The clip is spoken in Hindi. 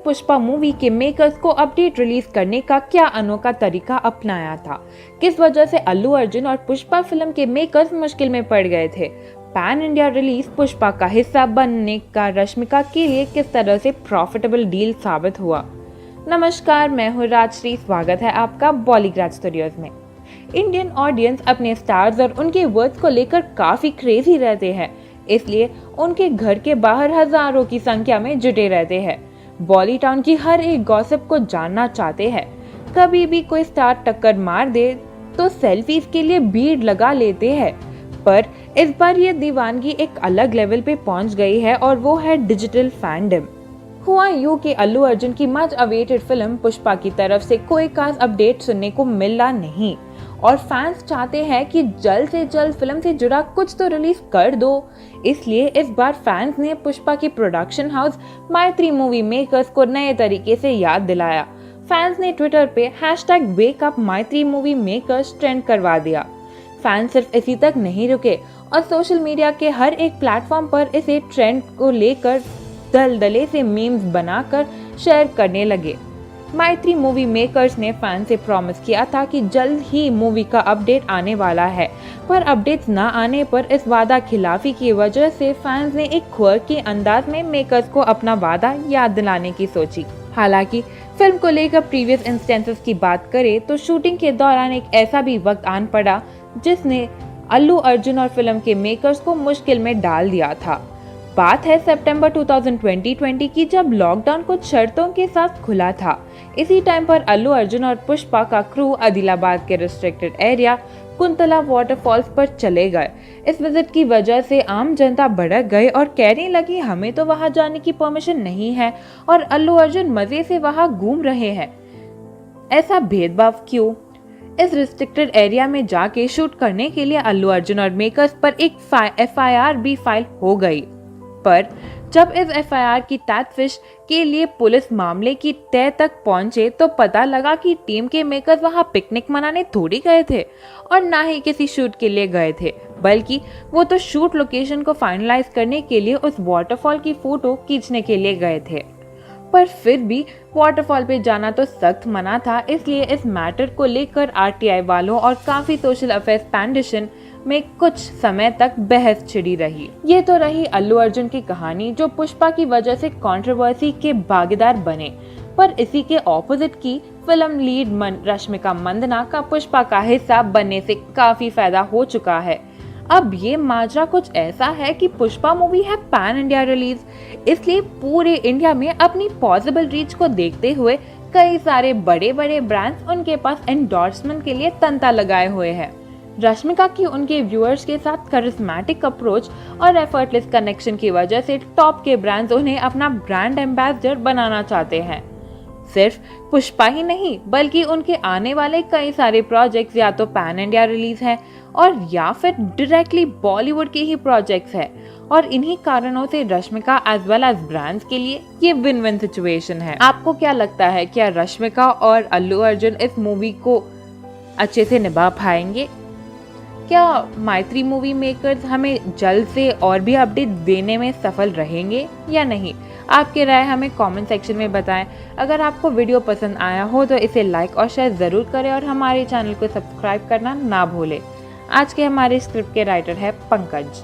पुष्पा मूवी के मेकर्स को अपडेट रिलीज करने का क्या अनोखा तरीका अपनाया था, किस वजह से अल्लू अर्जुन और पुष्पा फिल्म के मेकर्स मुश्किल में पड़ गए थे, पैन इंडिया रिलीज पुष्पा का हिस्सा बनने का रश्मिका के लिए किस तरह से प्रॉफिटेबल डील साबित हुआ। नमस्कार, मैं हूँ राजश्री। स्वागत है आपका बॉलीग्राज स्टूडियोज में। इंडियन ऑडियंस अपने स्टार्स और उनके वर्ड्स को लेकर काफी क्रेजी रहते हैं, इसलिए उनके घर के बाहर हजारों की संख्या में जुटे रहते हैं। बॉली टाउन की हर एक गॉसिप को जानना चाहते हैं। कभी भी कोई स्टार टक्कर मार दे तो सेल्फीज के लिए भीड़ लगा लेते हैं, पर इस बार ये दीवानगी एक अलग लेवल पे पहुंच गई है और वो है डिजिटल फैंडम। हुआ यूं कि अल्लू अर्जुन की मच अवेटेड फिल्म पुष्पा की तरफ से कोई खास अपडेट सुनने को मिला नहीं और फैंस चाहते हैं कि जल्द से जल्द फिल्म से जुड़ा कुछ तो रिलीज कर दो। इसलिए इस बार फैंस ने पुष्पा की प्रोडक्शन हाउस मैत्री मूवी मेकर्स को नए तरीके से याद दिलाया। फैंस ने ट्विटर पे #WakeUpMaitriMovieMakers ट्रेंड करवा दिया। फैंस सिर्फ इसी तक नहीं रुके और सोशल मीडिया के हर एक प्लेटफॉर्म पर इसे ट्रेंड को लेकर दलदले से मीम्स बनाकर शेयर करने लगे। मैत्री मूवी मेकर्स ने फैन से प्रॉमिस किया था कि जल्द ही मूवी का अपडेट आने वाला है, पर अपडेट्स ना आने पर इस वादा खिलाफी की वजह से फैंस ने एक क्वर्की अंदाज में मेकर्स को अपना वादा याद दिलाने की सोची। हालांकि फिल्म को लेकर प्रीवियस इंस्टेंसेस की बात करें तो शूटिंग के दौरान एक ऐसा भी वक्त आन पड़ा जिसने अल्लू अर्जुन और फिल्म के मेकर्स को मुश्किल में डाल दिया था। बात है सितंबर 2020 की, जब लॉकडाउन कुछ शर्तों के साथ खुला था। इसी टाइम पर अल्लू अर्जुन और पुष्पा का क्रू आदिलाबाद के रिस्ट्रिक्टेड एरिया कुंतला वाटरफॉल्स पर चले गए। इस विजिट की वजह से आम जनता भड़क गई और कहने लगी हमें तो वहां जाने की परमिशन नहीं है और अल्लू अर्जुन मजे से वहां घूम रहे हैं, ऐसा भेदभाव क्यों। इस रिस्ट्रिक्टेड एरिया में जाके शूट करने के लिए अल्लू अर्जुन और मेकर्स पर एक FIR भी फाइल हो गई, पर जब इस FIR की तफ्तीश के लिए पुलिस मामले की तह तक पहुंचे तो पता लगा कि टीम के मेकर्स वहां पिकनिक मनाने थोड़ी गए थे और ना ही किसी शूट के लिए गए थे, बल्कि वो तो शूट लोकेशन को फाइनलाइज करने के लिए उस वाटरफॉल की फोटो खींचने के लिए गए थे। पर फिर भी वाटरफॉल पे जाना तो सख्त मना था, इसलिए इस मैटर को लेकर RTI वालों और काफी सोशल अफेयर्स पैंडिशन में कुछ समय तक बहस छिड़ी रही। ये तो रही अल्लू अर्जुन की कहानी, जो पुष्पा की वजह से कंट्रोवर्सी के भागीदार बने। पर इसी के ऑपोजिट की फिल्म लीड रश्मिका मंदना का पुष्पा का हिस्सा बनने से काफी फायदा हो चुका है। अब ये माजरा कुछ ऐसा है कि पुष्पा मूवी है पैन इंडिया रिलीज, इसलिए पूरे इंडिया में अपनी पॉसिबल रीच को देखते हुए कई सारे बड़े बड़े ब्रांड्स उनके पास एंडोर्समेंट के लिए तंता लगाए हुए हैं। रश्मिका की उनके व्यूअर्स के साथ करिस्मेटिक अप्रोच और एफर्टलेस कनेक्शन की वजह से टॉप के ब्रांड्स उन्हें अपना ब्रांड एम्बेसडर बनाना चाहते हैं। सिर्फ पुष्पा ही नहीं, बल्कि उनके आने वाले कई सारे प्रोजेक्ट्स या तो पैन इंडिया रिलीज हैं और या फिर डायरेक्टली बॉलीवुड के ही प्रोजेक्ट्स हैं, और इन्हीं कारणों से Rashmika as well as brands के लिए ये विन विन सिचुएशन है। आपको क्या लगता है, क्या रश्मिका और अल्लू अर्जुन इस मूवी को अच्छे से निभा पाएंगे? क्या मैत्री मूवी मेकर्स हमें जल्द से और भी अपडेट देने में सफल रहेंगे या नहीं? आपकी राय हमें कमेंट सेक्शन में बताएं। अगर आपको वीडियो पसंद आया हो तो इसे लाइक और शेयर ज़रूर करें और हमारे चैनल को सब्सक्राइब करना ना भूलें। आज के हमारे स्क्रिप्ट के राइटर है पंकज।